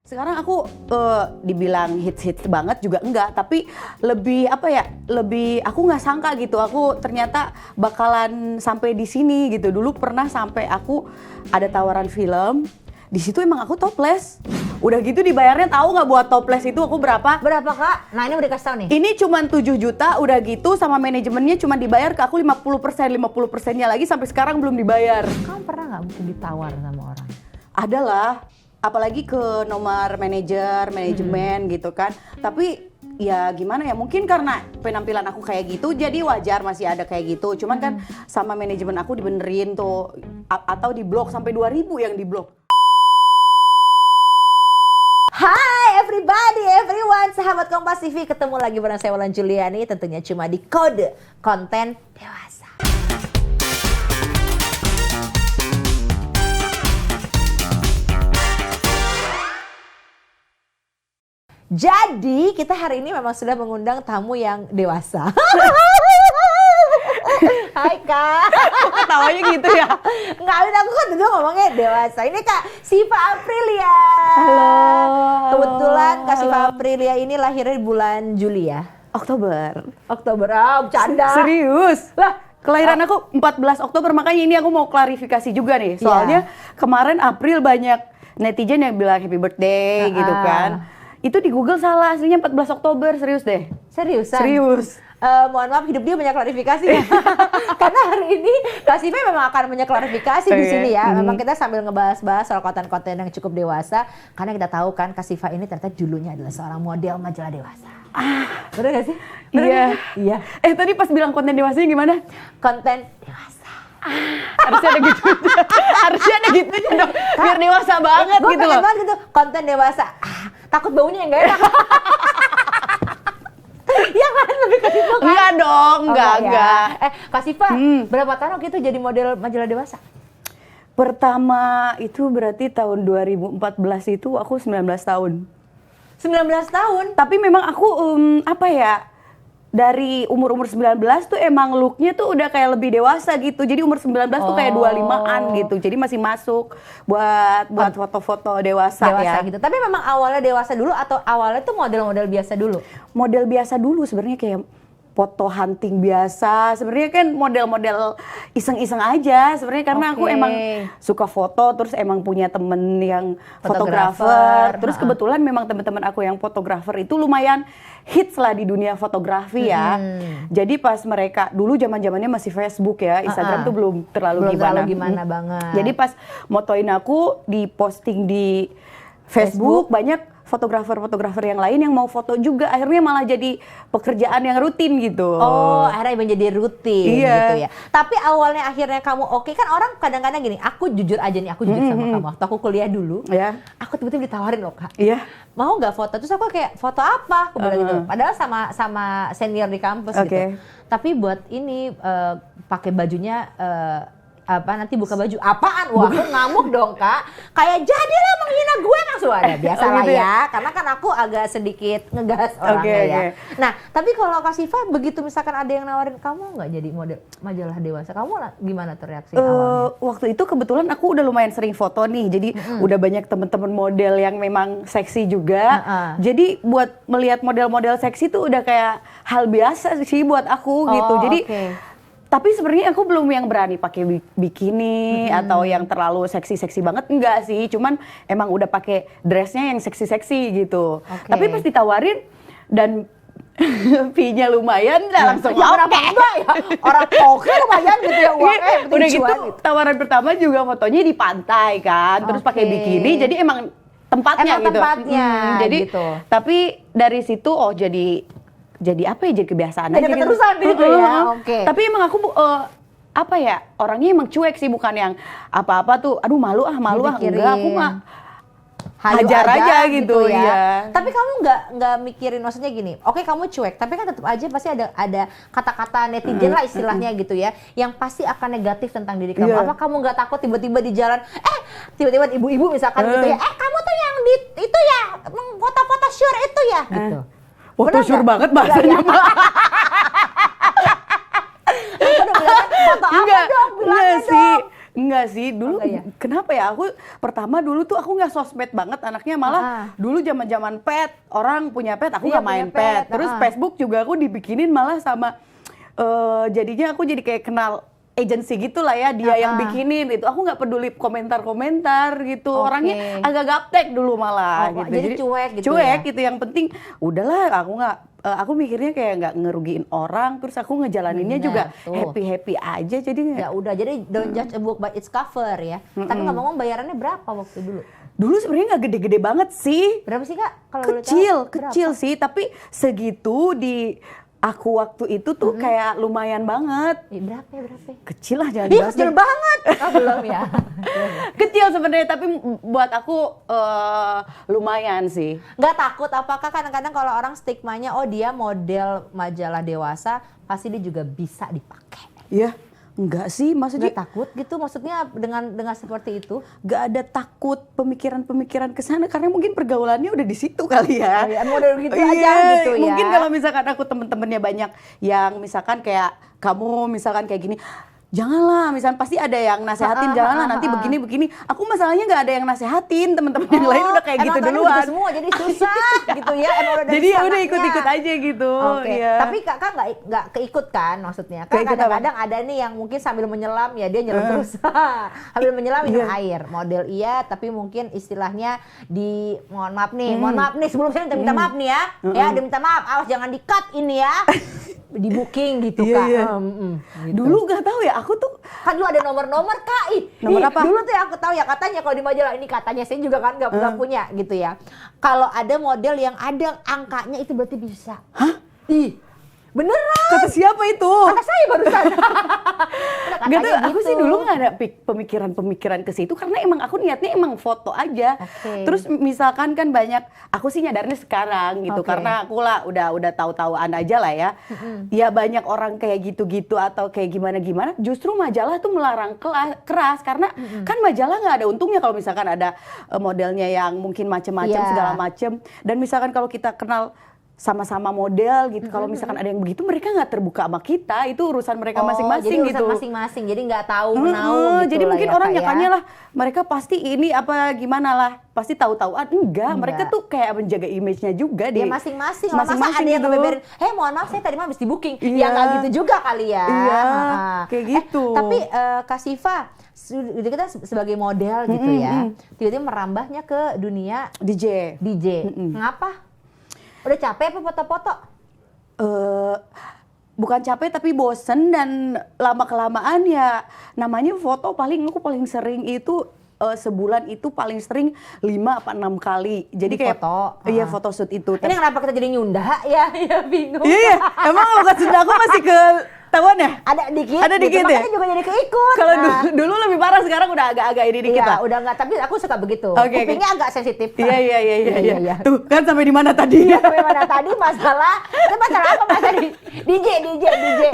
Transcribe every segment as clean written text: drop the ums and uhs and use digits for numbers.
Sekarang aku dibilang hits banget juga enggak, tapi lebih lebih aku nggak sangka gitu, aku ternyata bakalan sampai di sini gitu. Dulu pernah sampai aku ada tawaran film, di situ emang aku topless. Udah gitu dibayarnya tahu nggak buat topless itu aku berapa? Berapa Kak? Nah ini udah dikasih tahu nih. Ini cuma 7 juta, udah gitu sama manajemennya cuma dibayar ke aku 50%nya lagi sampai sekarang belum dibayar. Kamu pernah nggak mungkin ditawar sama orang? Adalah, apalagi ke nomor manajemen gitu kan. Tapi ya gimana ya, mungkin karena penampilan aku kayak gitu jadi wajar masih ada kayak gitu. Cuman kan sama manajemen aku dibenerin tuh, atau di blok sampai 2.000 yang di blok. Hai everybody, everyone, sahabat Kompas TV, ketemu lagi bareng saya Wulan Juliani, tentunya cuma di Kode Konten Dewasa. Jadi kita hari ini memang sudah mengundang tamu yang dewasa. Hai Kak. Ketawanya gitu ya? Nggak, aku kan dulu ngomongnya dewasa. Ini Kak Siva Aprilia. Halo. Kebetulan Kak Siva Aprilia ini lahirnya di bulan Juli ya? Oktober. Oktober, bercanda. Serius? Lah, kelahiran aku 14 Oktober, makanya ini aku mau klarifikasi juga nih. Soalnya kemarin April banyak netizen yang bilang happy birthday gitu kan. Itu di Google salah, aslinya 14 Oktober, serius deh. Seriusan? Serius. Mohon maaf, hidup dia banyak klarifikasi ya. Karena hari ini Kak Siva memang akan banyak klarifikasi di sini ya. Memang kita sambil ngebahas-bahas soal konten-konten yang cukup dewasa. Karena kita tahu kan Kak Siva ini ternyata dulunya adalah seorang model majalah dewasa. Bener gak sih? Iya. Iya. Tadi pas bilang konten dewasanya gimana? Konten dewasa. Harusnya ada gitu. Harusnya ada gitu dong. Biar dewasa banget Gua gitu pengen loh. banget gitu, konten dewasa. Takut baunya yang gak enak. Iya kan, lebih ke situ kan? Enggak dong, enggak. Kak Siva, berapa tahun waktu itu jadi model majalah dewasa? Pertama itu berarti tahun 2014 itu aku 19 tahun. 19 tahun? Tapi memang aku dari umur 19 tuh emang looknya tuh udah kayak lebih dewasa gitu. Jadi umur 19 tuh kayak 25-an gitu. Jadi masih masuk buat foto-foto dewasa ya. Gitu. Tapi memang awalnya dewasa dulu atau awalnya tuh model-model biasa dulu? Model biasa dulu sebenarnya, kayak foto hunting biasa. Sebenarnya kan model-model iseng-iseng aja sebenarnya, karena aku emang suka foto, terus emang punya temen yang fotografer. Terus kebetulan memang teman-teman aku yang fotografer itu lumayan hits lah di dunia fotografi ya. Jadi pas mereka dulu zaman-zamannya masih Facebook ya, Instagram tuh belum terlalu gimana banget. Jadi pas motoin aku di posting di Facebook banyak fotografer yang lain yang mau foto juga, akhirnya malah jadi pekerjaan yang rutin gitu. Oh, akhirnya menjadi rutin gitu ya. Tapi awalnya akhirnya kamu oke, kan orang kadang-kadang gini, aku jujur aja nih, aku jujur sama kamu. Waktu aku kuliah dulu, aku tiba-tiba ditawarin loh Kak. Mau nggak foto? Terus aku kayak, foto apa? Aku bilang gitu. Padahal sama senior di kampus gitu. Tapi buat ini pakai bajunya nanti buka baju apaan? Wah, aku ngamuk dong Kak. Kayak jadilah menghina gue langsung ada. Biasalah gitu ya. Karena kan aku agak sedikit ngegas orangnya ya. Nah, tapi kalau Kak Siva begitu misalkan ada yang nawarin, kamu nggak jadi model majalah dewasa, kamu gimana tuh reaksi awalnya? Waktu itu kebetulan aku udah lumayan sering foto nih. Jadi udah banyak temen-temen model yang memang seksi juga. Jadi buat melihat model-model seksi tuh udah kayak hal biasa sih buat aku gitu. Jadi tapi sebenarnya aku belum yang berani pakai bikini atau yang terlalu seksi-seksi banget, enggak sih. Cuman emang udah pakai dressnya yang seksi-seksi gitu. Tapi pas ditawarin dan fee-nya lumayan, langsung berapa enggak ya? Orang oke lumayan gitu ya uangnya. Udah gitu tawaran pertama juga fotonya di pantai kan, terus pakai bikini. Jadi emang tempatnya gitu. Jadi gitu. Tapi dari situ jadi apa ya, jadi kebiasaan aja gitu. Keterusan gitu ya. Tapi emang aku orangnya emang cuek sih, bukan yang apa-apa tuh aduh malu enggak, aku mah hajar aja gitu ya. Tapi kamu nggak mikirin, maksudnya gini, oke kamu cuek, tapi kan tetap aja pasti ada kata-kata netizen lah istilahnya gitu ya, yang pasti akan negatif tentang diri kamu. Apa kamu nggak takut tiba-tiba di jalan, tiba-tiba ibu-ibu misalkan gitu ya, kamu tuh yang itu ya, foto-foto sure itu ya gitu. Foto sure banget bahasanya mah. Foto apa dong? Bilangnya dong. Enggak sih, dulu kenapa ya? Aku pertama dulu tuh aku nggak sosmed banget anaknya, malah dulu zaman-zaman pet, orang punya pet, aku nggak main pet. Terus Facebook juga aku dibikinin malah sama jadinya aku jadi kayak kenal agency gitulah ya, dia yang bikinin itu. Aku nggak peduli komentar-komentar gitu. Orangnya agak gaptek dulu malah gitu. Jadi cuek gitu. Cuek gitu, yang penting udahlah aku mikirnya kayak nggak ngerugiin orang, terus aku ngejalaninnya juga happy-happy aja, jadi ya udah, jadi don't judge a book by its cover ya. Tapi ngomong bayarannya berapa waktu dulu? Dulu sebenarnya nggak gede-gede banget sih. Berapa sih Kak? Kalau kecil sih, tapi segitu di aku waktu itu tuh kayak lumayan banget. Berapa? Kecil lah, jangan dibahas. Kecil banget. Belum ya. Kecil sebenarnya, tapi buat aku lumayan sih. Nggak takut apakah kadang-kadang kalau orang stigmanya, oh dia model majalah dewasa, pasti dia juga bisa dipakai. Iya. Enggak sih, maksudnya nggak takut gitu, maksudnya dengan seperti itu? Nggak ada takut pemikiran-pemikiran ke sana, karena mungkin pergaulannya udah di situ kali ya. Model gitu aja gitu ya. Mungkin kalau misalkan aku temen-temennya banyak yang misalkan kayak kamu misalkan kayak gini, janganlah, misalnya pasti ada yang nasehatin, janganlah nanti begini. Aku masalahnya nggak ada yang nasehatin, teman-teman yang lain udah kayak gitu duluan. Gitu semua, jadi susah gitu ya. Jadi ya udah ikut-ikut aja gitu. Ya. Tapi Kakak nggak keikut kan maksudnya? Kan kadang-kadang ada nih yang mungkin sambil menyelam ya, dia nyelam terus. Sambil menyelam minum air, model tapi mungkin istilahnya mohon maaf nih sebelum saya minta maaf nih ya. Ya, dia minta maaf, awas jangan di-cut ini ya. Di booking gitu Kak. Gitu. Dulu nggak tahu ya, aku tuh kan dulu ada nomor-nomor Kak. Nomor apa? Dulu tuh aku tahu ya, katanya kalau di majalah ini, katanya saya juga kan nggak punya gitu ya. Kalau ada model yang ada angkanya itu berarti bisa. Hah? Beneran? Kata siapa itu? Kata saya barusan. Gak tahu, aku sih dulu nggak ada pemikiran ke situ, karena emang aku niatnya emang foto aja. Terus misalkan kan banyak, aku sih nyadarnya sekarang gitu, karena aku lah udah tahu-tahuan aja lah ya. Ya banyak orang kayak gitu-gitu atau kayak gimana-gimana. Justru majalah tuh melarang keras, karena kan majalah nggak ada untungnya kalau misalkan ada modelnya yang mungkin macem-macem segala macem. Dan misalkan kalau kita kenal sama-sama model gitu, kalau misalkan ada yang begitu, mereka nggak terbuka sama kita, itu urusan mereka masing-masing jadi gitu. Masing-masing, jadi nggak tahu menau gitu. Jadi mungkin ya, orang nyakanya lah, mereka pasti ini apa gimana lah, pasti tahu-tahuan. Enggak, mereka tuh kayak menjaga image-nya juga deh. Ya masing-masing. Masa ada yang ngebeberin, mohon maaf saya tadi mah habis di booking. Ya nggak gitu juga kali ya. Iya, kayak gitu. Tapi Kak Siva, kita sebagai model gitu ya, tiba-tiba merambahnya ke dunia DJ. Ngapa? Udah capek apa foto-foto? Bukan capek tapi bosen, dan lama-kelamaan ya namanya foto aku paling sering itu sebulan itu paling sering 5 apa 6 kali. Jadi kayak foto. Iya, photoshoot itu. Ini kenapa kita jadi nyunda ya? Ya bingung. Iya, emang lokasi aku masih ke Tawan ya? Ada dikit ya? Makanya juga jadi keikut. Kalau dulu lebih parah, sekarang udah agak-agak ini dikit lah. Udah enggak, tapi aku suka begitu. Kupingnya agak sensitif. Iya. Tuh, kan sampai di mana tadi? Sampai mana tadi masalah apa tadi? DJ.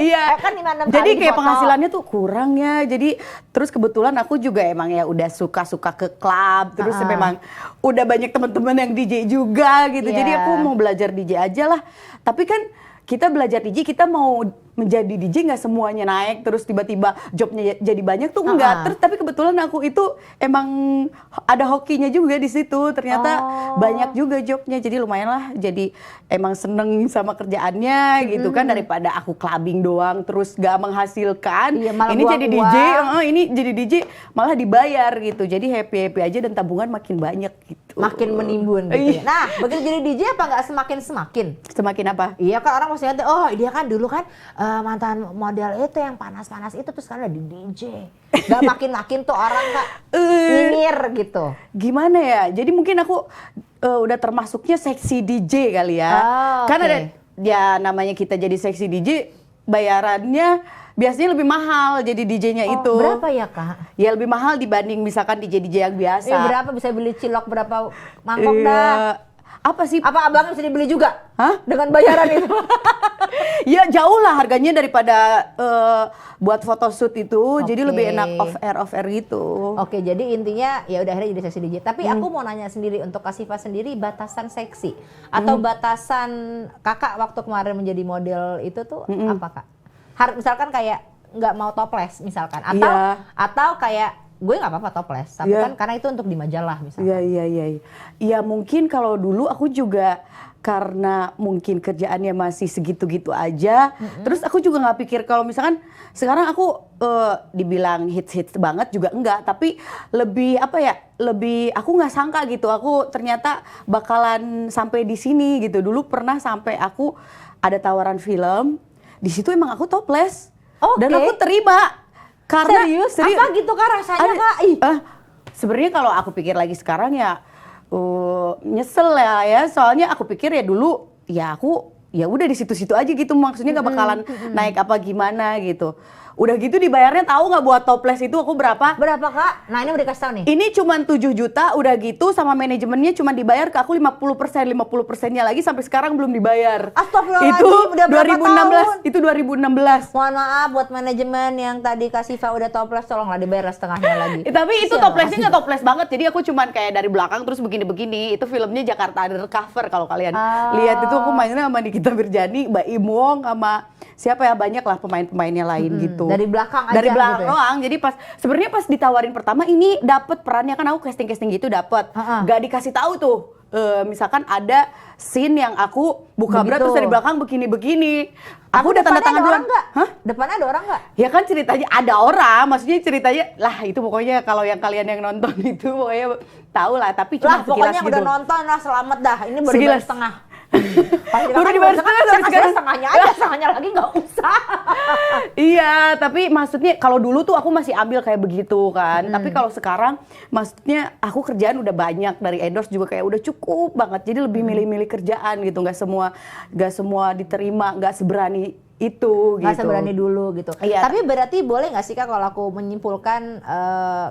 Iya. Kan 5-6 jadi kali kayak foto. penghasilannya tuh kurang ya. Jadi terus kebetulan aku juga emang ya udah suka ke klub. Terus memang udah banyak teman-teman yang DJ juga gitu. Jadi aku mau belajar DJ aja lah. Tapi kan kita belajar DJ, kita mau menjadi DJ nggak semuanya naik terus tiba-tiba jobnya jadi banyak tuh enggak. Terus tapi kebetulan aku itu emang ada hokinya juga di situ, ternyata banyak juga jobnya, jadi lumayan lah, jadi emang seneng sama kerjaannya gitu kan, daripada aku clubbing doang terus gak menghasilkan. Ini jadi DJ, ini jadi DJ malah dibayar gitu, jadi happy aja dan tabungan makin banyak gitu, makin menimbun gitu ya. Nah begitu jadi DJ apa nggak semakin apa? Iya kan orang masih ada, oh dia kan dulu kan mantan model itu yang panas-panas itu, terus sekarang ada di DJ. Gak makin-makin tuh orang Kak nyinyir gitu. Gimana ya? Jadi mungkin aku udah termasuknya seksi DJ kali ya. Kan ada ya namanya kita jadi seksi DJ, bayarannya biasanya lebih mahal jadi DJ-nya itu. Berapa ya Kak? Ya lebih mahal dibanding misalkan DJ yang biasa. Berapa bisa beli cilok berapa mangkok dah? Apa sih? Apa abang bisa dibeli juga? Hah? Dengan bayaran itu? Ya jauh lah harganya daripada buat photoshoot itu, jadi lebih enak off air gitu. Oke, jadi intinya ya udah akhirnya jadi seksi DJ. Tapi aku mau nanya sendiri untuk Kak Siva sendiri, batasan seksi atau batasan Kakak waktu kemarin menjadi model itu tuh apa Kak? Misalkan kayak nggak mau topless misalkan, atau kayak gue nggak apa-apa toples, tapi kan karena itu untuk di majalah misalnya. Iya mungkin kalau dulu aku juga karena mungkin kerjaannya masih segitu-gitu aja, terus aku juga nggak pikir kalau misalkan sekarang aku dibilang hits banget juga enggak, tapi lebih aku nggak sangka gitu, aku ternyata bakalan sampai di sini gitu. Dulu pernah sampai aku ada tawaran film, di situ emang aku toples dan aku terima karena serius? Apa gitu Kak rasanya Kak? Sebenarnya kalau aku pikir lagi sekarang ya nyesel ya, soalnya aku pikir ya dulu ya aku ya udah di situ-situ aja gitu, maksudnya nggak bakalan naik apa gimana gitu. Udah gitu dibayarnya tahu nggak buat toples itu aku berapa? Berapa Kak? Nah ini udah dikasih tahu nih. Ini cuma 7 juta, udah gitu sama manajemennya cuma dibayar ke aku 50%nya lagi sampai sekarang belum dibayar. Astagfirullahaladzim, itu udah berapa 2016, tahun? Itu 2016. Mohon maaf buat manajemen yang tadi Kak Siva udah toples, tolonglah dibayar setengahnya lagi. Tapi itu toplesnya nggak toples banget, jadi aku cuman kayak dari belakang terus begini-begini. Itu filmnya Jakarta Undercover kalau kalian lihat, itu aku mainnya sama Nikita Mirjani, Mbak Im Wong, sama siapa ya, banyak lah pemain-pemainnya lain gitu. Dari belakang aja. Dari belakang gitu ya? doang. Jadi sebenarnya pas ditawarin pertama ini dapet perannya, kan aku casting gitu dapet. Gak dikasih tahu tuh. Misalkan ada scene yang aku buka bra terus dari belakang begini-begini. Aku udah tanda tangan duluan. Hah? Depannya ada orang nggak? Ya kan ceritanya ada orang, maksudnya ceritanya lah itu pokoknya kalau yang kalian yang nonton itu pokoknya tahu lah, tapi cuma sekilas pokoknya gitu. Udah nonton lah, selamat dah. Ini baru dibayar setengah. Baru dibayar setengahnya aja, setengahnya lagi nggak usah. Iya, tapi maksudnya kalau dulu tuh aku masih ambil kayak begitu kan. Tapi kalau sekarang maksudnya aku kerjaan udah banyak, dari endorse juga kayak udah cukup banget. Jadi lebih milih-milih kerjaan gitu, nggak semua diterima, nggak seberani itu nggak gitu. seberani dulu gitu. Iya. Tapi berarti boleh nggak sih Kak kalau aku menyimpulkan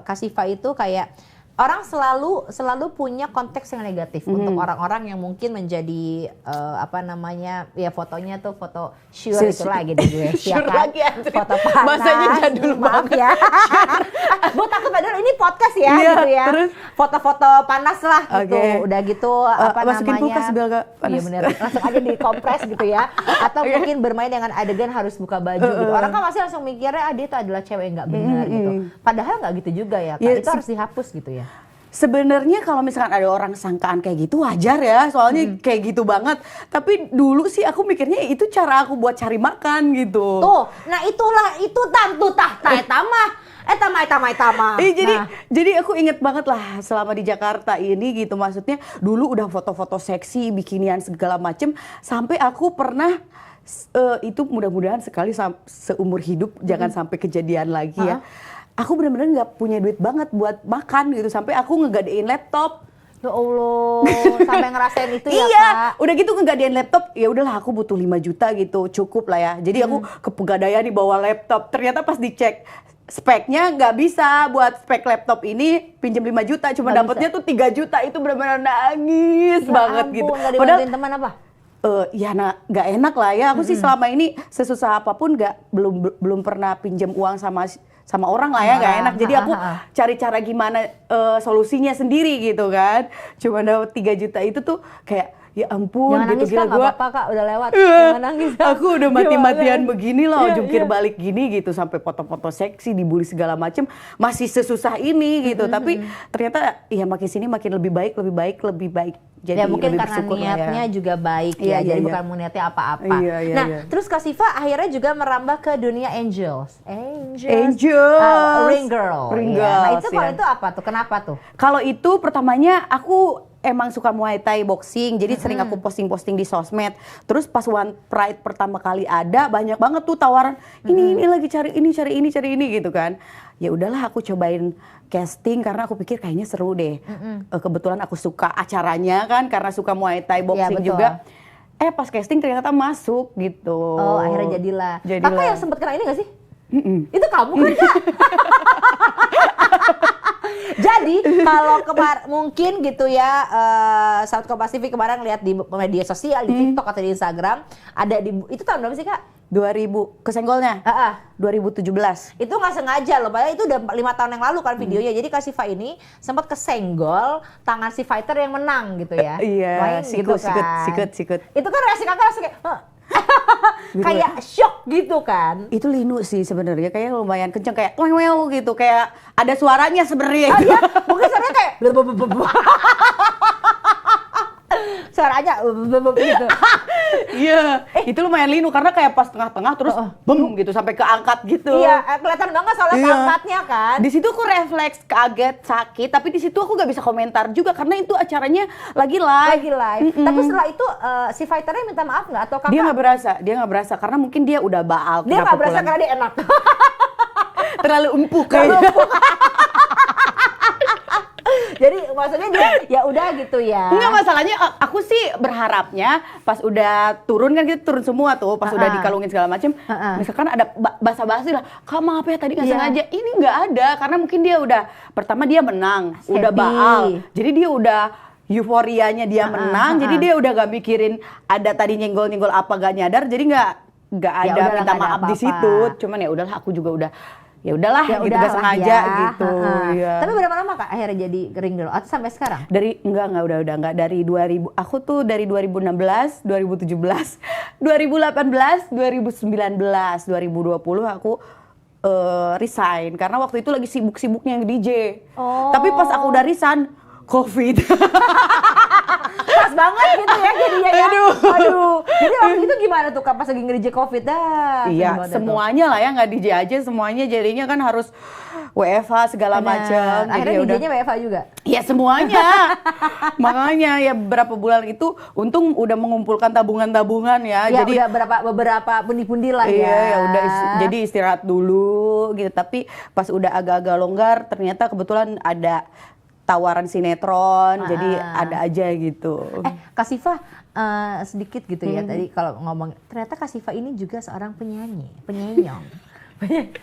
Kak Siva itu kayak orang selalu punya konteks yang negatif untuk orang-orang yang mungkin menjadi ya fotonya tuh foto sure itu lagi deh gue sure kan? lagi foto panas, bahasanya jadul maaf banget. ya. Bu takut padahal ini podcast ya gitu ya. Terus? Foto-foto panas lah gitu. Udah gitu masukin kulkas biar gak panas. Iya bener, langsung aja dikompres gitu ya. Atau mungkin bermain dengan adegan harus buka baju gitu. Orang kan masih langsung mikirnya dia itu adalah cewek yang nggak benar gitu. Padahal nggak gitu juga ya, Kak. Itu harus dihapus gitu ya. Sebenarnya kalau misalkan ada orang sangkaan kayak gitu wajar ya, soalnya kayak gitu banget. Tapi dulu sih aku mikirnya itu cara aku buat cari makan gitu. Tuh, nah itulah itu tantu tahta etama. Jadi aku inget banget lah selama di Jakarta ini gitu, maksudnya dulu udah foto-foto seksi, bikinian segala macem, sampai aku pernah itu mudah-mudahan sekali seumur hidup jangan sampai kejadian lagi ya. Aku benar-benar nggak punya duit banget buat makan gitu, sampai aku ngegadein laptop. Ya Allah, sampai ngerasain itu ya iya, Kak. udah gitu ngegadein laptop, ya udahlah aku butuh 5 juta gitu, cukup lah ya. Jadi aku ke Pegadaian nih bawa laptop, ternyata pas dicek speknya nggak bisa buat spek laptop ini pinjam 5 juta, cuma dapatnya tuh 3 juta, itu benar-benar nangis banget ampun, gitu. Padahal teman apa? Nggak enak lah ya. Aku sih selama ini sesusah apapun belum pernah pinjam uang sama orang lah ya, nggak enak. Jadi aku cari cara gimana solusinya sendiri gitu kan. Cuma dapat 3 juta itu tuh kayak ya ampun. Jangan gitu, nangis Kak, nggak apa-apa Kak, udah lewat. Jangan nangis Kak. Aku udah mati-matian begini loh, jungkir balik gini gitu, sampai foto-foto seksi, dibully segala macem, masih sesusah ini gitu. Tapi ternyata ya makin sini makin lebih baik. Jadi ya mungkin lebih karena niatnya juga baik ya, jadi bukan niatnya apa-apa. Nah, terus Kak Siva akhirnya juga merambah ke dunia angels. Ring girl. Nah itu kalau itu apa tuh? Kenapa tuh? Kalau itu pertamanya aku emang suka Muay Thai boxing, jadi sering aku posting-posting di sosmed. Terus pas One Pride pertama kali ada, banyak banget tuh tawaran, ini lagi cari ini gitu kan. Ya udahlah aku cobain casting karena aku pikir kayaknya seru deh. Kebetulan aku suka acaranya kan, karena suka Muay Thai boxing juga. Pas casting ternyata masuk gitu. Oh, akhirnya jadilah. Kakak yang sempat kena ini gak sih? Itu kamu kan Kak? Jadi kalau mungkin gitu ya, South Kompas TV kemarin lihat di media sosial, di TikTok atau di Instagram, ada itu tahun berapa sih Kak? 2000 kesenggolnya 2017. Itu nggak sengaja loh, padahal itu udah 5 tahun yang lalu kan videonya. Jadi Kak Siva ini sempat kesenggol tangan si fighter yang menang gitu ya. Iya, sikut. Itu kan reaksi kakak langsung kayak Gitu. Kayak shock gitu kan. Itu linu sih sebenarnya, kayak lumayan kenceng, kayak wew gitu, kayak ada suaranya sebenarnya. Iya, mungkin suaranya kayak suaranya gitu. Iya, itu lumayan linu karena kayak pas tengah-tengah terus bem gitu sampai keangkat gitu. Iya, kelihatan banget soalnya keangkatnya kan. Di situ aku refleks kaget, sakit, tapi di situ aku gak bisa komentar juga karena itu acaranya lagi live. Tapi setelah itu si fighternya minta maaf nggak atau kakak? Dia nggak berasa karena mungkin dia udah baal. Dia nggak berasa karena dia enak. Terlalu empuk kayaknya. Jadi maksudnya dia ya udah gitu ya. Enggak, masalahnya aku sih berharapnya pas udah turun kan, kita turun semua tuh, pas udah dikalungin segala macem, misalkan ada basa-basi lah, "Kak maaf ya tadi nggak sengaja." Ini nggak ada karena mungkin dia udah, pertama dia menang, udah baal, jadi dia udah euforianya dia menang, jadi dia udah gak mikirin ada tadi nyenggol-nyenggol apa gak nyadar, jadi nggak ada udahlah, minta ada maaf di situ. Cuman ya udahlah, aku juga udah ya udahlah gitu, gak sengaja gitu. Iya. Tapi berapa lama Kak akhirnya jadi ring girl atau sampai sekarang? Dari enggak dari 2000, aku tuh dari 2016, 2017, 2018, 2019, 2020 aku resign karena waktu itu lagi sibuk-sibuknya DJ. Tapi pas aku udah resign, COVID. Pas banget gitu ya jadinya ya. Aduh. Jadi waktu itu gimana tuh Kak pas lagi nge-DJ COVID dah? Iya, semuanya lah ya, nggak DJ aja, semuanya jadinya kan harus WFH segala macam. Akhirnya DJ-nya WFH juga? Ya semuanya. Makanya ya berapa bulan itu untung udah mengumpulkan tabungan-tabungan ya. Ya jadi udah beberapa pundi-pundi lah ya. Iya, ya udah jadi istirahat dulu gitu. Tapi pas udah agak-agak longgar ternyata kebetulan ada tawaran sinetron, jadi ada aja gitu. Kak Siva sedikit gitu ya tadi kalau ngomong, ternyata Kak Siva ini juga seorang penyenyong.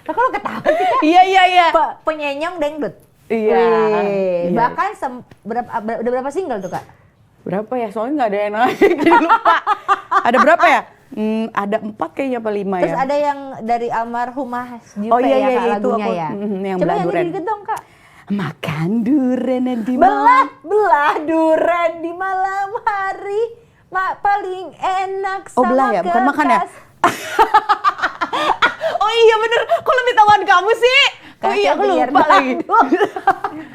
Kalau ketawa sih Kak? Iya. Penyenyong dangdut. Iya. Bahkan udah berapa single tuh Kak? Berapa ya? Soalnya nggak ada yang naik, jadi lupa. Ada berapa ya? Ada 4 kayaknya apa 5 ya. Terus ada yang dari almarhumah Jupe ya Kak itu lagunya aku, ya. yang Coba belah duren. nyanyi dong Kak. Makan duren di belah duren di malam hari, paling enak sama belah ya, bukan makan ya? Oh iya bener, kok lebih tahuan kamu sih? Oh iya, aku lupa lagi.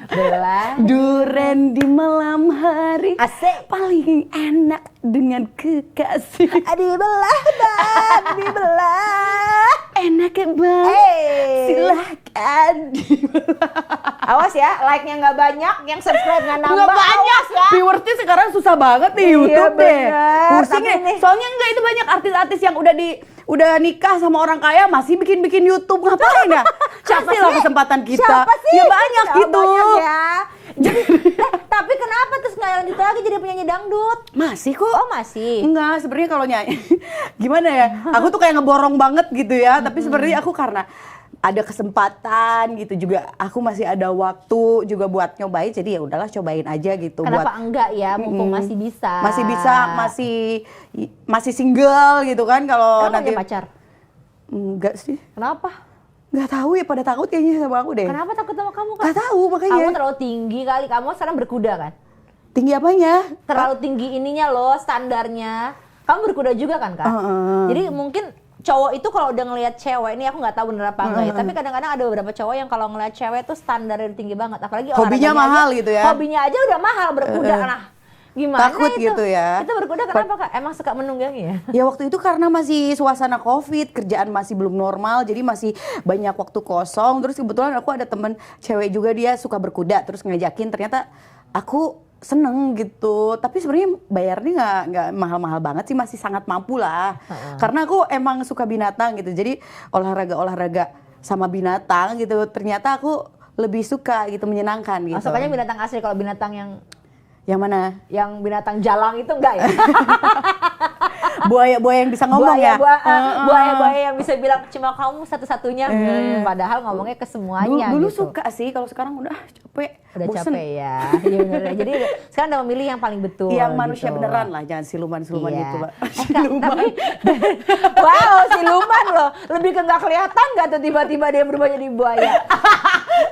Belah duren di malam hari, asik, paling enak dengan kekasih. Dibelah dan dibelah, enak banget. Silahkan dibelah. Awas ya, like-nya nggak banyak, yang subscribe nggak nambah. Nggak banyak ya. Viewersnya sekarang susah banget nih YouTube deh. Pusing nih. Soalnya enggak, itu banyak artis-artis yang udah nikah sama orang kaya masih bikin YouTube, ngapain ya? Kasih lah kesempatan kita. Siapa sih? Ya banyak gitu. Banyak ya. Jadi, tapi kenapa terus nggak lanjut lagi jadi penyanyi dangdut? Masih kok. Oh masih? Enggak, sebenarnya kalau nyanyi gimana ya? Aku tuh kayak ngeborong banget gitu ya. Tapi sebenarnya aku karena ada kesempatan gitu juga, aku masih ada waktu juga buat nyobain, jadi ya udahlah cobain aja gitu. Kenapa enggak ya, mumpung masih bisa? Masih single gitu kan kalau nanti. Punya pacar? Enggak sih. Kenapa? Nggak tahu ya, pada takut kayaknya sama aku deh. Kenapa takut sama kamu Kak? Nggak tahu makanya. Kamu terlalu tinggi kali, kamu sekarang berkuda kan? Tinggi apanya? Terlalu tinggi ininya loh, standarnya. Kamu berkuda juga kan Kak? Jadi mungkin cowok itu kalau udah ngelihat cewek, ini aku nggak tahu bener apa enggak ya, tapi kadang-kadang ada beberapa cowok yang kalau ngelihat cewek tuh standarnya tinggi banget, apalagi hobinya mahal aja, gitu ya. Hobinya aja udah mahal, berkuda. Nah, gimana takut itu? Gitu ya. Itu berkuda kenapa Kak? Emang suka menunggangi ya? Ya waktu itu karena masih suasana COVID, kerjaan masih belum normal, jadi masih banyak waktu kosong. Terus kebetulan aku ada temen cewek juga, dia suka berkuda, terus ngajakin, ternyata aku seneng gitu, tapi sebenarnya bayarnya nggak mahal-mahal banget sih, masih sangat mampu lah. Karena aku emang suka binatang gitu, jadi olahraga sama binatang gitu, ternyata aku lebih suka gitu, menyenangkan gitu. Sukanya binatang asli, kalau binatang yang mana? Yang binatang jalang itu enggak ya? Buaya yang bisa ngomong buaya yang bisa bilang cuma kamu satu-satunya, padahal ngomongnya ke semuanya. Dulu gitu. suka sih, kalau sekarang udah capek. Udah bosen. Capek ya. Jadi sekarang udah memilih yang paling betul. Yang manusia gitu. Beneran lah, jangan siluman-siluman gitu Pak. Siluman. Wow, siluman loh. Lebih ke nggak kelihatan nggak tuh tiba-tiba dia berubah jadi buaya.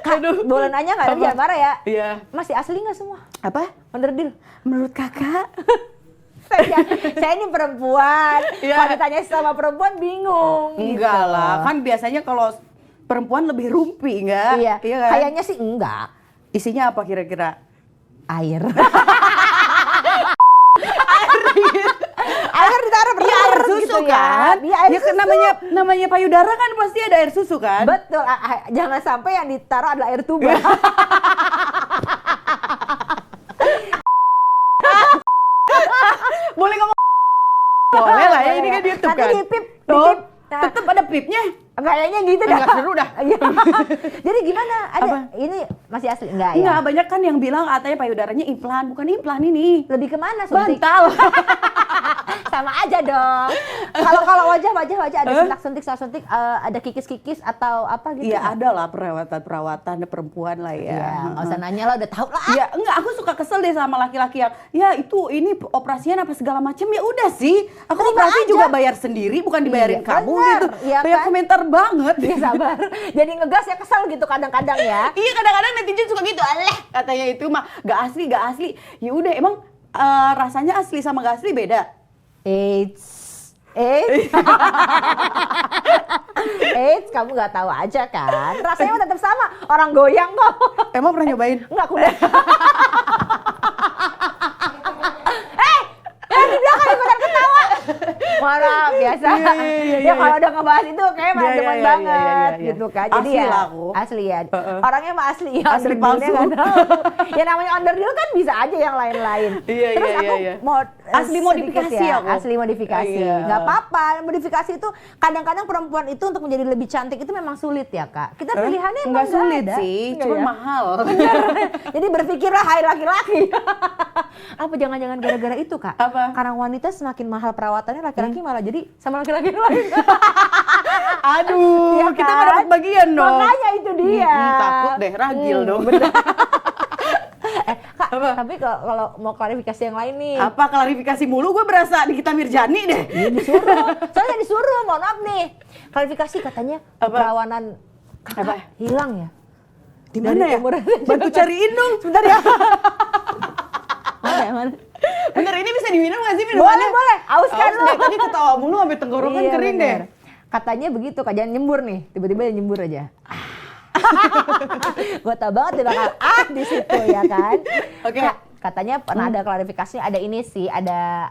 Kak, boleh nanya nggak? Jangan marah ya. Iya. Masih asli nggak semua? Apa? Onderdil. Menurut kakak? Saya ini perempuan, kalau ditanya sama perempuan bingung. Enggak gitu. lah, kan biasanya kalau perempuan lebih rumpi, enggak? Iya, kan? kayaknya sih enggak. Isinya apa kira-kira? Air. Air ditaruh Iya, air susu gitu kan? Ya, air susu. Namanya payudara kan pasti ada air susu kan? Betul, jangan sampai yang ditaruh adalah air tuba. Boleh ngomong? Boleh lah ya, ini kan YouTube kan? Nanti dipip. Tetep ada pipnya? Kayaknya gitu dah. Enggak seru dah. Jadi gimana? Ini masih asli? Enggak ya? Enggak, banyak kan yang bilang katanya payudaranya implan. Bukan implan ini. Lebih kemana suntik? Bantal. Sama aja dong. Kalau wajah ada suntik, ada kikis-kikis atau apa gitu? Iya ada lah perawatan perempuan lah ya. Iya, nggak usah nanya lah, udah tahu lah. Iya, enggak, aku suka kesel deh sama laki-laki yang ya ini operasian apa segala macam, ya udah sih. Aku Terima operasi aja. juga bayar sendiri, bukan dibayarin kamu bener, gitu. iya Banyak kan? komentar banget. Ya sabar. Jadi ngegas ya, kesel gitu kadang-kadang ya. Iya, kadang-kadang netizen suka gitu. Aleh, katanya itu mah gak asli. Ya udah, emang rasanya asli sama gak asli beda. Eits, kamu nggak tahu aja kan? Rasanya tetap sama, orang goyang kok. Emang pernah nyobain? Enggak, kuda. Di belakang ikutan ketawa. Marah biasa. Iya, Ya kalau udah ngebahas itu kayak Iya, demen iya, banget iya. gitu kan. Jadi Asli ya lah aku. asli ya. Orangnya mah asli ya. Asli underdeal-nya palsu. nggak tahu. Ya namanya underdeal kan bisa aja yang lain-lain. Iya, Terus iya, aku iya. mau Asli sedikit modifikasi ya, aku. asli modifikasi. Iya. Nggak apa-apa. Modifikasi itu kadang-kadang perempuan itu untuk menjadi lebih cantik itu memang sulit ya Kak. Kita pilihannya emang Nggak sulit ada. sih, Nggak cuma ya? mahal. Jadi berpikirlah hai laki-laki. Apa jangan-jangan gara-gara itu Kak? Apa? Karena wanita semakin mahal perawatannya, laki-laki malah jadi sama laki-laki yang lain. Aduh, Iya kita kan? nggak dapat bagian dong. Makanya itu dia. Takut deh, ragil dong. Bener. Kak, tapi kalau mau klarifikasi yang lain nih. Apa klarifikasi mulu, gue berasa Nikita Mirjani deh. Iya disuruh. Soalnya disuruh, mohon maaf nih. Klarifikasi katanya keperawanan Kakak hilang ya. Di mana ya? umur- Bantu cariin dong. Sebentar ya. Mana? Bener, ini bisa diminum nggak sih minumannya? Boleh. Aus kan Aus lu. deh, tadi ketawa mulu sampai tenggorokan Iya, kering bener. deh. Katanya begitu Kak, jangan nyembur nih. Tiba-tiba nyembur aja. Gue tau banget dia bakal di situ ya kan. Oke. Kak, katanya pernah ada klarifikasi, ada ini sih, ada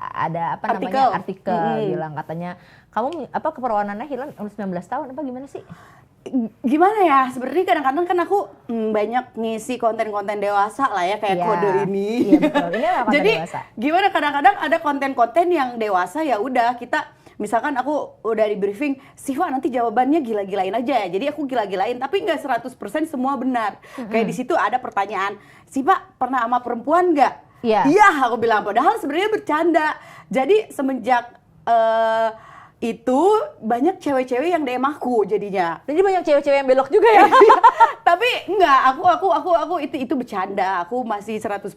apa namanya artikel bilang katanya kamu keperawanannya hilang umur 19 tahun apa gimana sih? Gimana ya, sebenarnya kadang-kadang kan aku banyak ngisi konten-konten dewasa lah ya, kayak kode ini. Iya betul, ini memang konten Jadi dewasa. gimana, kadang-kadang ada konten-konten yang dewasa, ya udah kita misalkan aku udah di briefing, Siva nanti jawabannya gila-gilain aja. Jadi aku gila-gilain, tapi nggak 100% semua benar. Kayak di situ ada pertanyaan, Siva pernah sama perempuan nggak? Iya. Iya, aku bilang, padahal sebenarnya bercanda. Jadi semenjak itu banyak cewek-cewek yang DM aku jadinya. Jadi banyak cewek-cewek yang belok juga ya. Tapi enggak, aku itu bercanda. Aku masih 100%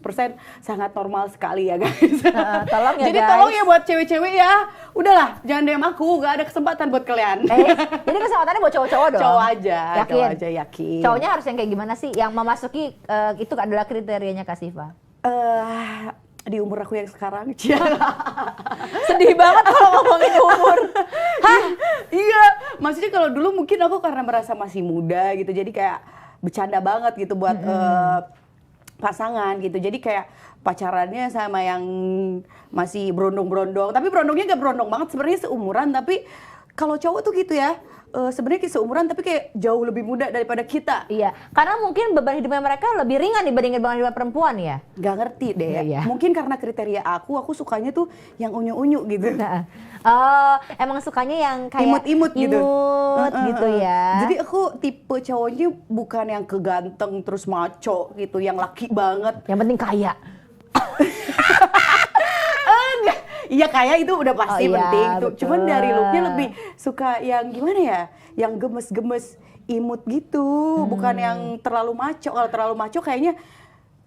sangat normal sekali ya guys. Tolong ya Jadi guys. tolong ya buat cewek-cewek ya. Udahlah, jangan DM aku, enggak ada kesempatan buat kalian. Jadi kesempatannya buat cowok-cowok dong. Cowok aja, yakin? cowok aja yakin. Cowoknya harus yang kayak gimana sih? Yang memasuki itu adalah kriterianya Kak Siva. Di umur aku yang sekarang, Sedih banget kalau ngomongin umur. Hah? Iya, maksudnya kalau dulu mungkin aku karena merasa masih muda gitu, jadi kayak bercanda banget gitu buat pasangan gitu. Jadi kayak pacarannya sama yang masih berondong-berondong, tapi berondongnya gak berondong banget, sebenarnya seumuran, tapi kalau cowok tuh gitu ya. Sebenarnya kayak seumuran tapi kayak jauh lebih muda daripada kita. Iya, karena mungkin beban hidupnya mereka lebih ringan dibandingin beban hidup perempuan ya. Gak ngerti deh. Iya. Mungkin karena kriteria aku sukanya tuh yang unyu-unyu gitu. Nah, oh, emang sukanya yang kayak imut-imut gitu. Gitu ya. Jadi aku tipe cowoknya bukan yang keganteng terus maco gitu, yang laki banget. Yang penting kaya. Iya, kayak itu udah pasti penting tuh. Betul. Cuman dari looknya lebih suka yang gimana ya? Yang gemes-gemes, imut gitu. Bukan yang terlalu maco. Kalau terlalu maco kayaknya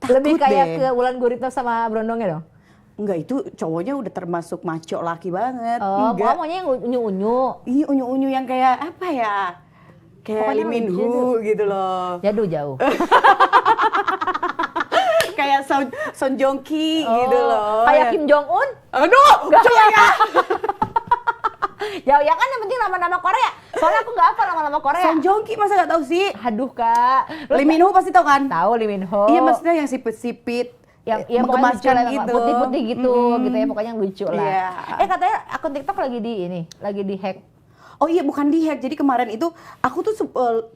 takut Lebih kayak deh. ke Wulan Guritno sama Brondongnya dong. Enggak, itu cowoknya udah termasuk maco laki banget. Oh, Enggak. maunya yang unyu-unyu. Iya, unyu-unyu yang kayak apa ya? Kayak Pokoknya Lee Min lucu Ho gitu loh. Jauh. Kayak Son Joong Ki gitu loh. Kayak Kim Jong Un? Aduh, Coya. Ya kan yang penting nama-nama Korea. Soalnya aku nggak hafal nama-nama Korea. Son Joong Ki masa nggak tahu sih? Aduh Kak. Lee Min Ho pasti tahu kan? Tahu Lee Min Ho. Iya maksudnya yang sipit-sipit. Yang menggemaskan gitu, putih-putih gitu ya, pokoknya yang lucu lah. Katanya akun TikTok lagi di hack. Oh iya, bukan di hack. Jadi kemarin itu aku tuh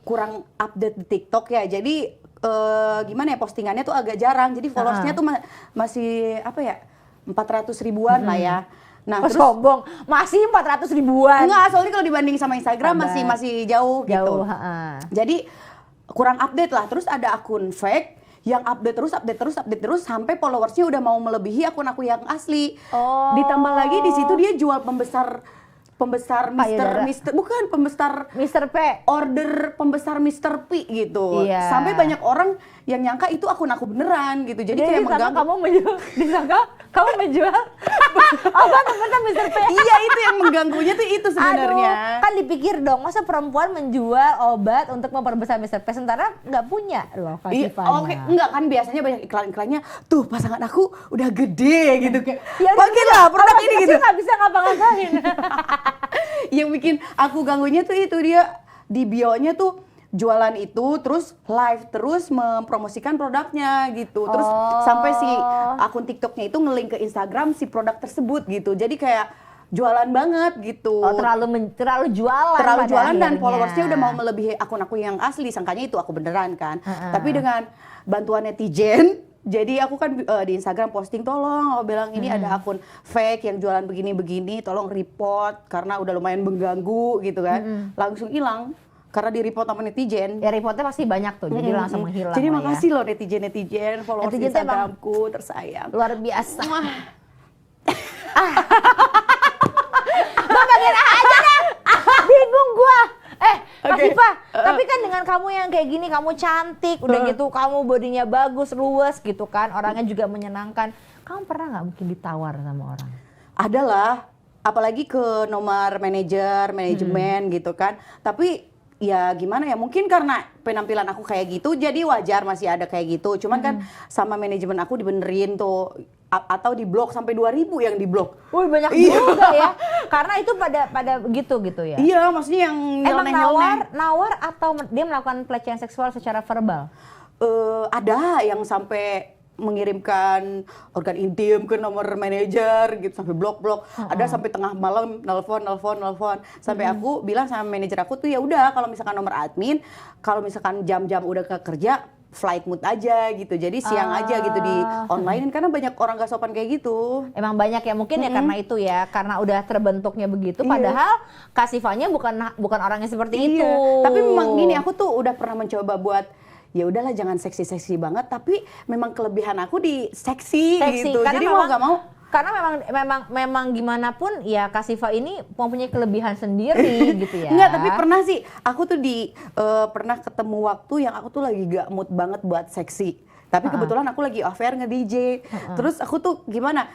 kurang update di TikTok ya. Jadi gimana ya, postingannya tuh agak jarang. Jadi followersnya tuh masih apa ya, 400 ribuan lah ya. Nah, terus sombong, masih 400 ribuan. Enggak, soalnya kalau dibanding sama Instagram masih jauh gitu. Jadi kurang update lah. Terus ada akun fake yang update terus sampai followersnya udah mau melebihi akun aku yang asli. Ditambah lagi di situ dia jual pembesar Mr. P, order pembesar Mr. P gitu. Iya. Sampai banyak orang yang nyangka itu akun aku beneran gitu. Jadi kayak mengganggu. Disangka kamu menjual obat pembesar Mr. P. Iya, itu yang mengganggunya tuh itu sebenarnya. Aduh, kan dipikir dong, masa perempuan menjual obat untuk memperbesar Mr. P sementara nggak punya loh Kasifanya. Oke, enggak kan biasanya banyak iklan-iklannya tuh pasangan aku udah gede gitu kayak. Ya pakai lah produk ini gitu. Nggak bisa ngapa-ngapain. Yang bikin aku ganggunya tuh itu dia di bio-nya tuh jualan itu terus live terus mempromosikan produknya gitu. Terus sampai si akun TikToknya itu nge-link ke Instagram si produk tersebut gitu. Jadi kayak jualan banget gitu. Terlalu jualan. Terlalu jualan dan followersnya udah mau melebihi akun aku yang asli. Sangkanya itu aku beneran kan. Tapi dengan bantuan netizen, jadi aku kan di Instagram posting tolong, aku bilang ini ada akun fake yang jualan begini-begini, tolong report karena udah lumayan mengganggu gitu kan. Langsung hilang karena di report sama netizen. Ya reportnya pasti banyak tuh, jadi langsung menghilang. Jadi makasih loh netizen followers Instagramku tersayang. Luar biasa. Bagian aja dah. Bingung gua. Kasifah, tapi kan dengan kamu yang kayak gini, kamu cantik, udah gitu kamu bodinya bagus, luwes gitu kan, orangnya juga menyenangkan. Kamu pernah nggak mungkin ditawar sama orang? Adalah, apalagi ke nomor manajemen gitu kan. Tapi ya gimana ya, mungkin karena penampilan aku kayak gitu, jadi wajar masih ada kayak gitu. Cuman kan sama manajemen aku dibenerin tuh. Atau di blok sampai 2.000 yang di blok. Wih, banyak juga ya. Karena itu pada gitu ya. Iya, maksudnya yang emang nawar atau dia melakukan pelecehan seksual secara verbal? Ada yang sampai mengirimkan organ intim ke nomor manajer gitu sampai blok-blok. Ada sampai tengah malam nelpon. Sampai aku bilang sama manajer aku tuh ya udah kalau misalkan nomor admin, kalau misalkan jam-jam udah ke kerja flight mode aja gitu, jadi siang aja gitu di online karena banyak orang gak sopan kayak gitu. Emang banyak ya mungkin ya karena itu ya, karena udah terbentuknya begitu. Padahal Kasifanya bukan orangnya seperti itu. Tapi memang gini, aku tuh udah pernah mencoba buat ya udahlah jangan seksi banget, tapi memang kelebihan aku di seksi gitu. Jadi mau gak mau. Karena memang gimana pun ya Kasifah ini mempunyai kelebihan sendiri gitu ya. Enggak, tapi pernah sih aku tuh pernah ketemu waktu yang aku tuh lagi gak mood banget buat seksi. Tapi kebetulan aku lagi off-air nge-DJ. Terus aku tuh gimana?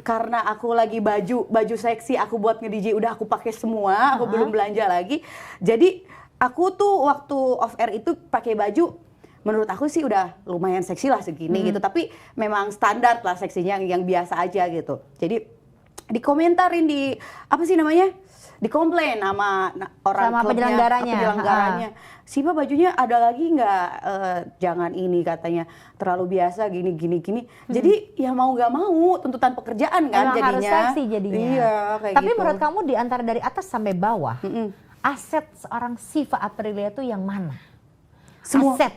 Karena aku lagi baju seksi aku buat nge-DJ udah aku pakai semua, aku belum belanja lagi. Jadi aku tuh waktu off-air itu pakai baju menurut aku sih udah lumayan seksi lah segini gitu, tapi memang standar lah seksinya yang biasa aja gitu. Jadi dikomentarin dikomplain sama orang sama penyelenggaranya. Siapa bajunya ada lagi nggak? Jangan ini katanya terlalu biasa gini. Jadi ya mau nggak mau tuntutan pekerjaan kan emang jadinya. Harus seksi jadinya. Iya, kayak tapi gitu. menurut kamu di antara dari atas sampai bawah, aset seorang Siva Aprilia itu yang mana?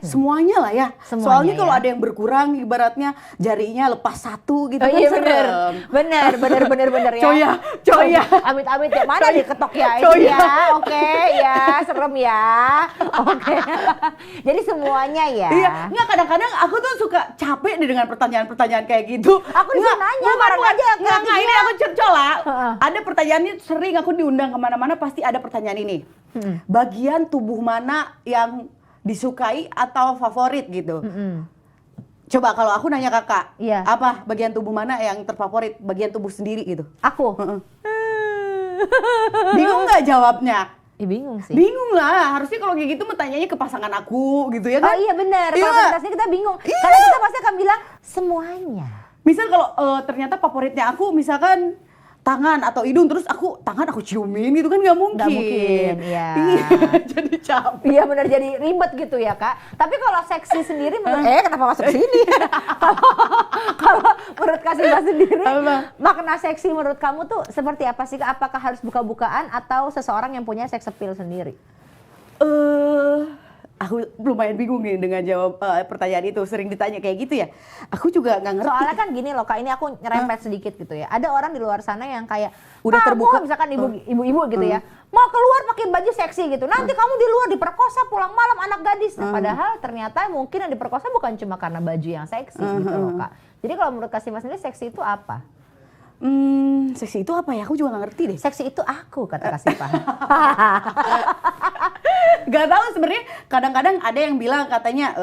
Semuanya lah ya. Soalnya kalau ada yang berkurang ibaratnya jarinya lepas satu gitu kan serem. Bener ya. Coya. Amit-amit ya. Mana diketok ya ini ya. Oke ya, serem ya. Oke. Jadi semuanya ya. Iya, enggak, kadang-kadang aku tuh suka capek deh dengan pertanyaan-pertanyaan kayak gitu. Aku bisa nanya bareng aja. Enggak, ini aku cercola. Ada pertanyaannya sering aku diundang kemana-mana pasti ada pertanyaan ini. Bagian tubuh mana yang disukai atau favorit gitu. Coba kalau aku nanya kakak, apa bagian tubuh mana yang terfavorit, bagian tubuh sendiri gitu? Aku. Bingung nggak jawabnya? Bingung sih. Bingung lah, harusnya kalau kayak gitu tanyanya ke pasangan aku gitu ya kan? Oh iya benar, kalau presentasinya kita bingung. Iya. Karena kita pasti akan bilang semuanya. Misal kalau ternyata favoritnya aku misalkan tangan atau hidung, terus tangan aku ciumin gitu kan nggak mungkin. Nggak mungkin, iya. Jadi capek. Iya benar, jadi ribet gitu ya Kak. Tapi kalau seksi sendiri menurut kenapa masuk sini? Kalau menurut Kak Siva sendiri, makna seksi menurut kamu tuh seperti apa sih? Apakah harus buka-bukaan atau seseorang yang punya sex appeal sendiri? Aku lumayan bingung nih dengan jawab pertanyaan itu, sering ditanya kayak gitu ya. Aku juga nggak ngerti. Soalnya kan gini loh Kak, ini aku nyerempet sedikit gitu ya. Ada orang di luar sana yang kayak udah terbuka, misalkan ibu-ibu gitu ya, mau keluar pakai baju seksi gitu. Nanti kamu di luar diperkosa pulang malam anak gadis. Nah, padahal ternyata mungkin yang diperkosa bukan cuma karena baju yang seksi gitu loh Kak. Jadi kalau menurut Kak Siva sendiri seksi itu apa? Seksi itu apa ya? Aku juga nggak ngerti deh. Seksi itu aku, kata Kak Siva. Gak tahu sebenarnya. Kadang-kadang ada yang bilang katanya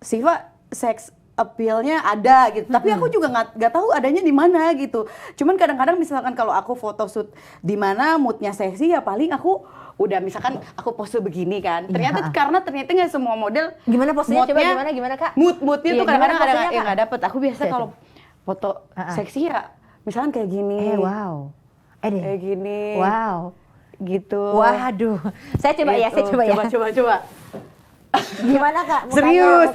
Siva seks appeal-nya ada gitu. Tapi aku juga nggak tahu adanya di mana gitu. Cuman kadang-kadang misalkan kalau aku photoshoot di mana moodnya seksi ya paling aku udah misalkan aku pose begini kan. Ternyata karena ternyata nggak semua model. Gimana posenya? Coba gimana Kak? Moodnya tuh kadang-kadang ada yang Kak? nggak dapet. Aku biasa kalau foto seksi ya misalkan kayak gini. Wow. Kayak gini. Wow. Gitu. Waduh. Saya coba gitu. Coba. Gimana Kak? Serius.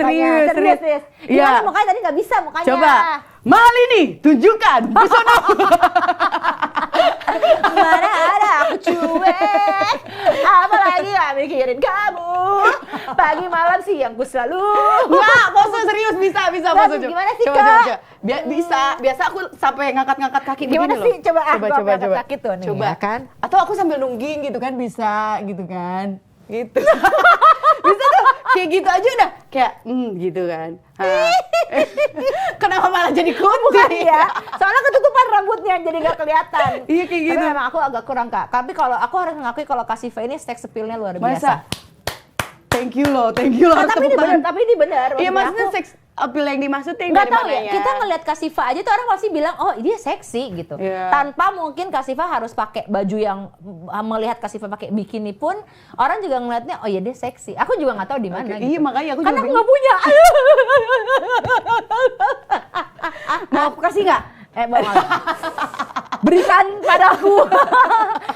Gimana mukanya tadi nggak bisa mukanya? Coba. Mahal ini, tunjukkan. Pesono. Mana ada aku cuek. Apalagi gak mikirin kamu. Pagi malam siangku selalu. Nggak, pose serius bisa pose. Gimana sih coba, Kak? Coba. Bisa. Biasa aku sampai ngangkat kaki gimana begini sih? loh. Coba kaki tuh nih. Coba Ya kan? Atau aku sambil nungging gitu kan bisa gitu kan. Gitu. Bisa tuh kayak gitu aja udah kayak gitu kan. Kenapa malah jadi bukan ya? Soalnya ketutupan rambutnya jadi nggak kelihatan. Iya kayak gitu. Tapi memang aku agak kurang Kak. Tapi kalau aku harus mengakui kalau Kak Siva ini sex appeal-nya luar biasa. Thank you loh. Tapi ini benar. Iya maksudnya sex appeal yang dimaksudnya nggak dari tahu mana ya. Kita ngelihat Kak Siva aja tuh orang pasti bilang oh dia seksi gitu. Tanpa mungkin Kak Siva harus pakai baju yang melihat Kak Siva pakai bikini pun orang juga ngelihatnya oh ya dia seksi. Aku juga nggak tahu di mana. Gitu. Iya makanya aku karena juga aku nggak punya. Mau aku kasih nggak? Berikan padaku.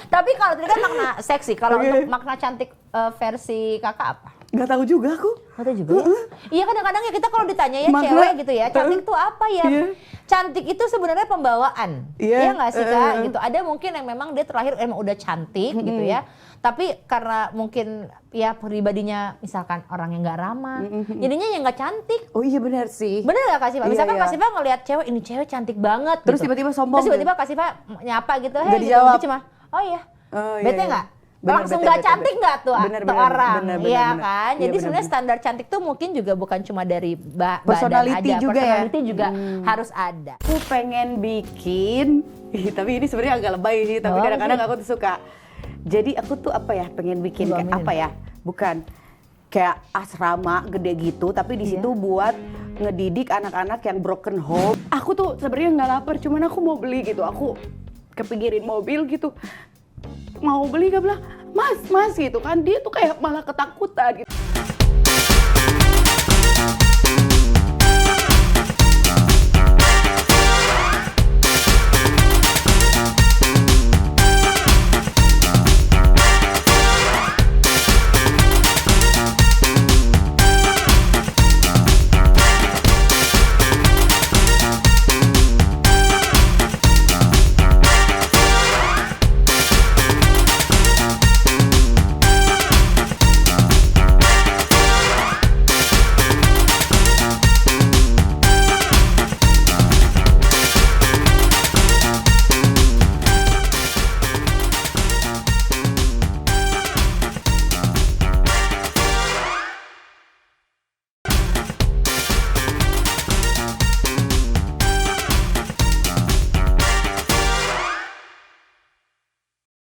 Tapi kalau tadi kan makna seksi, kalau untuk makna cantik versi kakak apa? Nggak tahu juga aku. Nggak tahu juga ya? Iya kadang-kadang ya kita kalau ditanya ya cewek gitu ya, cantik itu apa ya? Cantik itu sebenarnya pembawaan. Iya nggak sih Kak? Gitu. Ada mungkin yang memang dia terlahir emang udah cantik gitu ya. Tapi karena mungkin ya pribadinya misalkan orang yang nggak ramah, jadinya yang nggak cantik. Oh iya benar sih. Bener nggak Kak Siva? Misalkan Kak Siva ngelihat cewek, ini cewek cantik banget. Terus gitu. tiba-tiba sombong. Terus tiba-tiba Kak Siva nyapa gitu, nggak dijawab. Dia cuma, oh iya. Bete nggak? Langsung nggak cantik nggak tuh orang, iya kan? Jadi sebenarnya standar cantik tuh mungkin juga bukan cuma dari personality badan aja, juga personality juga harus ada. Aku pengen bikin, tapi ini sebenarnya agak lebay sih, tapi kadang-kadang aku tuh suka. Jadi aku tuh apa ya, pengen bikin apa ya? Bukan kayak asrama gede gitu, tapi di situ buat ngedidik anak-anak yang broken home. Aku tuh sebenarnya nggak lapar, cuman aku mau beli gitu. Aku kepikirin mobil gitu. Mau beli gak bilang, mas gitu kan, dia tuh kayak malah ketakutan gitu.